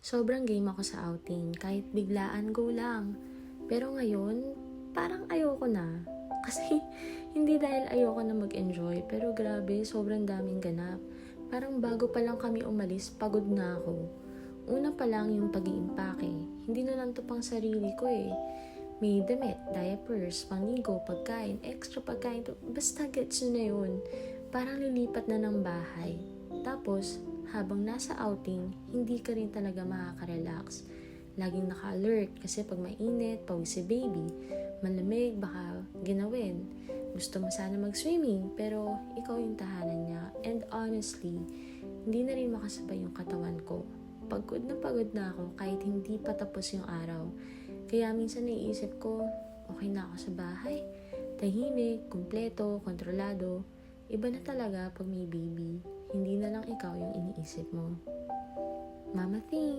Sobrang game ako sa outing, kahit biglaan go lang. Pero ngayon, parang ayoko na. Kasi hindi dahil ayoko na mag-enjoy, pero grabe, sobrang daming ganap. Parang bago pa lang kami umalis, pagod na ako. Una pa lang yung pag-iimpake, hindi na lang to pang sarili ko eh. May damit, diapers, pangligo, pagkain, extra pagkain, basta gets nyo na yun. Parang lilipat na ng bahay. Tapos, habang nasa outing, hindi ka rin talaga makaka-relax. Laging naka-alert kasi pag mainit, pawis si baby, malamig, baka ginawin. Gusto mo sana mag-swimming, pero ikaw yung tahanan niya. And honestly, hindi na rin makasabay yung katawan ko. Pagod na ako kahit hindi pa tapos yung araw. Kaya minsan naiisip ko, okay na ako sa bahay. Tahimik, kumpleto, kontrolado. Iba na talaga pag may baby. Hindi na lang ikaw yung iniisip mo. Mama, thanks!